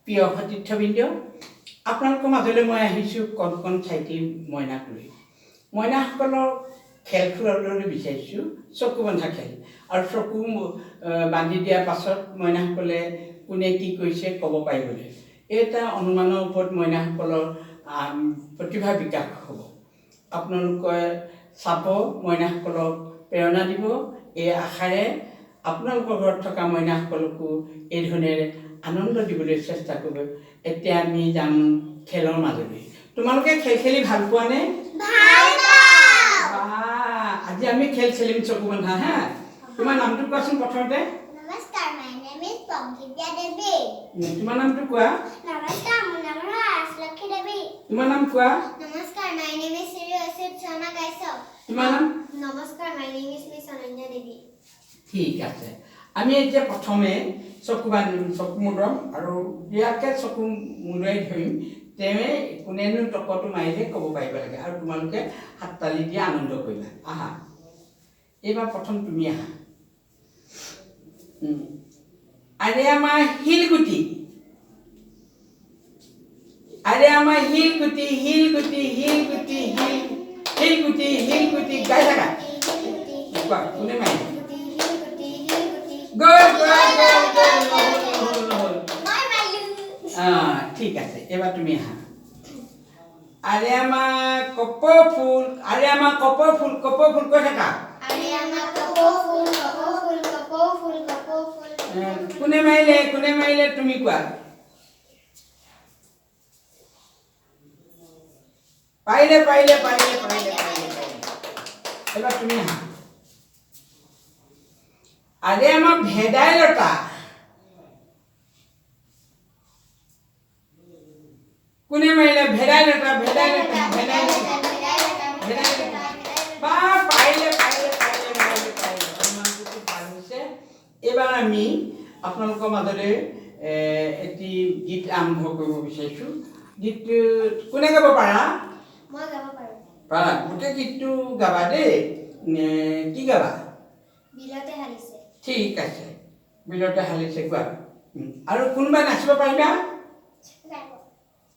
প্ৰিয় সতীৰ্থবৃন্দ, আপোনালোকৰ মাজলৈ মই আহিছোঁ কণ কণ ঠাইতে মইনাক লৈ। মইনাসকলক খেল খেলাবলৈ বিচাৰিছোঁ, চকু বন্ধা খেল। আৰু চকু বান্ধি দিয়াৰ পাছত মইনাসকলে কোনে কি কৰিছে ক'ব পাৰিবলৈ। এটা অনুমানৰ ওপৰত মইনাসকলৰ প্ৰতিভা বিকাশ হ'ব। আপোনালোকে চাব, মইনাসকলক প্ৰেৰণা দিব। এই আশাৰে আপোনালোকৰ ঘৰত থকা মইনাসকলকো এই ধৰণেৰে আনন্দ দিবলৈ চেষ্টা কৰিব। এতিয়া আমি যাম খেলৰ মাজলৈ। তোমালোকে খেল খেলি ভাল পোৱানে? আজি আমি খেল খেলিম চকু বন্ধা। হা, তোমাৰ নামটো কোৱাচোন প্ৰথমতে। নমস্কাৰ, my name is পংকিতা দেৱী। তোমাৰ নামটো কোৱা। নমস্কাৰ, মোৰ নাম ৰাজলক্ষ্মী দেৱী। তোমাৰ নাম কোৱা। নমস্কাৰ, my name is Shri Achyut Sharma গাইছক। তোমাৰ নাম? নমস্কাৰ, my name is Miss Ananya Devi. ঠিক আছে, আমি এতিয়া প্ৰথমে চকু মুদম আৰু ইয়াকে চকু মুদাই ধৰিম। তেৱে কোনেনো টকটো মাৰিলে ক'ব পাৰিব লাগে আৰু তোমালোকে হাততালি দি আনন্দ কৰিবা। আহা, এইবাৰ প্ৰথম তুমি আহা। আৰে আমাৰ শিলগুটি, আৰে আমাৰ শিলগুটি, শিলগুটি, শিলগুটি, শিলগুটি, শিলগুটি গাই থাকা। কোৱা, কোনে মাৰিলে? ঠিক আছে, এবার তুমি আহা। আরে আমার কপৌফুল, আরে আমার কপৌফুল, কপৌফুল কৈ থাকা। আরে আমার কপৌফুল, কপৌফুল, কপৌফুল, কপৌফুল। কোনে মাৰিলে তুমি কোৱা। পাৰিলে। এবাৰ তুমি আহা। আৰে আমাৰ ভেদাইলতা, কোনে মাৰিলে? ভেদাইলতা। বা পাৰিলে। এবাৰ আমি আপোনালোকৰ মাজলৈ এটি গীত আৰম্ভ কৰিব বিচাৰিছোঁ। গীতটো কোনে গাব পাৰা? মই গাব পাৰোঁ। পাৰা, গোটেই গীতটো গাবা দেই। কি গাবা? বিলতে হালিছে। ঠিক আছে, বিলতে হালিছে কোৱা। আৰু কোনোবাই নাচিব পাৰিবা?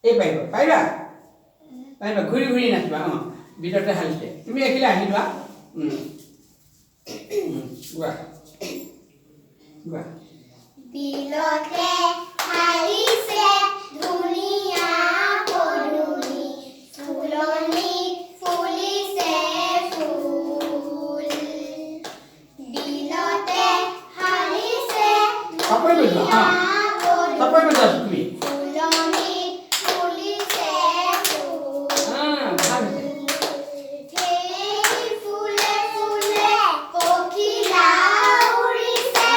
এই পাৰিবা। ঘূৰি ঘূৰি নাচিবা। বিলতে হালিছে। তুমি এইফালে আহি লোৱা। গোৱা। বিলতে হালিছে ধুনীয়া পদুমি, ফুলনিত ফুলিছে ফুল। বিলতে হালিছে ধুনীয়া পদুমি, ফুলনিত ফুলিছে ফুল। সেই ফুলে ফুলে পখিলা উৰিছে,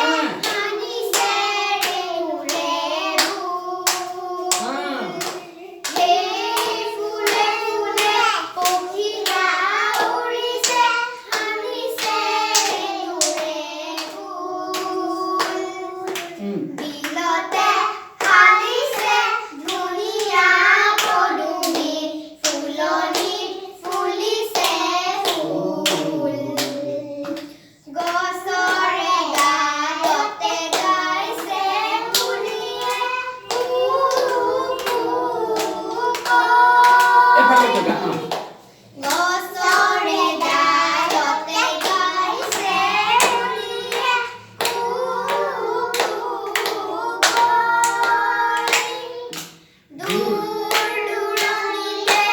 হানিছে ৰেণুৰে ভুল। সেই ফুলে ফুলে পখিলা উৰিছে, হানিছে ৰেণুৰে ভুল। বিলতে হালিছে ধুনীয়া পদুমি, ফুলনিত ফুলিছে ফুল। গছৰে ডালতে গাইছে কুলিয়ে এইফালে কৰিবা। গছৰে ডালতে গাইছে কুলিয়ে দূৰ দূৰণিলে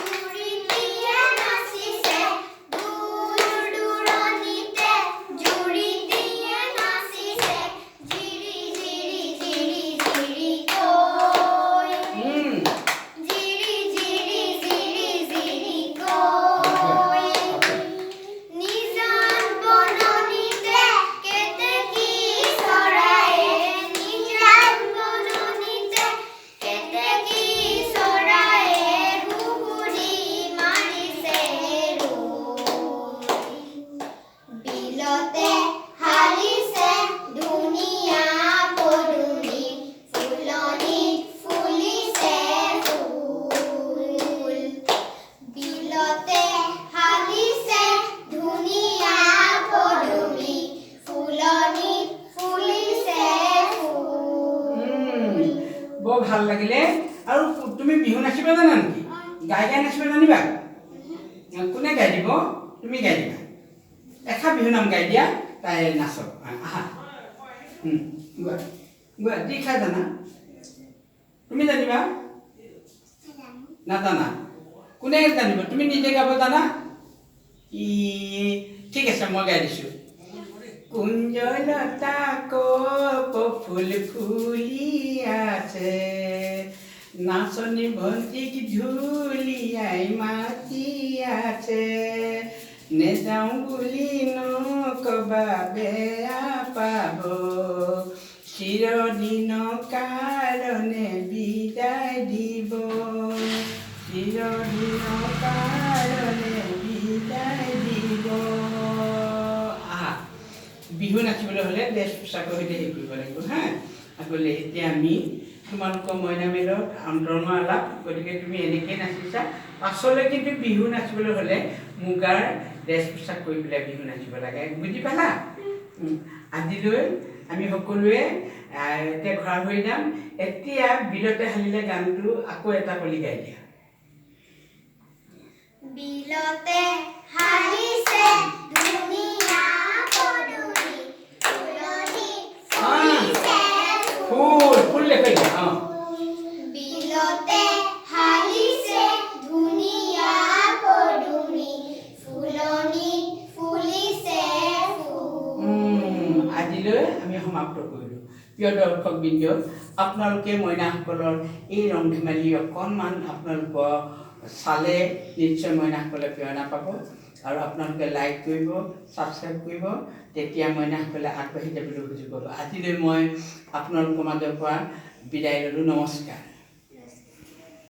জুৰিটিয়ে নাচিছে, দূৰ দূৰণিতে জুৰিটিয়ে নাচিছে, জিৰি জিৰি জিৰি জিৰি কৈ। জিৰি জিৰি জিৰি জিৰি বৰ ভাল লাগিলে আৰু তুমি বিহু নাচিব জানা নেকি গাই নাচিব জানিবা কোনে গাই দিব তুমি গাই দিবা এখা বিহু নাম গাই দিয়া তাই নাচক আহা গোৱা গোৱা যি খাই জানা তুমি জানিবা নাজানা কোনে জানিব তুমি নিজে গাব জানা ঠিক আছে মই গাই দিছোঁ কুঞ্জলতা কপ ফুল ফুলি আছে নাচনী ভণ্টিক ঢুলিয়াই মাতি আছে নেযাওঁ বুলি নকবা বেয়া পাব চিৰদিনৰ কাৰণে বিদায় দিব চিৰদিনৰ কাৰণে বিদায় দিব বিহু নাচিবলৈ হ'লে ড্ৰেছ পোছাকৰ সৈতে হেৰি কৰিব লাগিব হা আকৌ এতিয়া আমি তোমালোকৰ মইনা মেলত অন্তৰঙৰ আলাপ গতিকে তুমি এনেকৈয়ে নাচিছা পাছলৈ কিন্তু বিহু নাচিবলৈ হ'লে মুগাৰ ড্ৰেছ পোছাক কৰি পেলাই বিহু নাচিব লাগে বুজি পালা আজিলৈ আমি সকলোৱে এতিয়া ঘৰা হৈ যাম এতিয়া বিলতে হালিলে গানটো আকৌ এটা কলি গাই দিয়া বিলতে হালিছে ধুনীয়া পদুলি ফুলনি ফুলিছে ফুল লেখাই বিলতে হালিছে ধুনীয়া পদুলি ফুলনি ফুলিছে আজিলৈ আমি সমাপ্ত কৰিলোঁ প্ৰিয় দৰ্শকবৃন্দ আপোনালোকে মইনাসকলৰ এই ৰং ধেমালি অকণমান আপোনালোকৰ চালে নিশ্চয় মইনাসকলে প্ৰেৰণা পাব আৰু আপোনালোকে লাইক কৰিব ছাবস্ক্ৰাইব কৰিব তেতিয়া মইনাসকলে আগবাঢ়ি যাবলৈ সুযোগ পাব আজিলৈ মই আপোনালোকৰ মাজৰ পৰা বিদায় ল'লোঁ নমস্কাৰ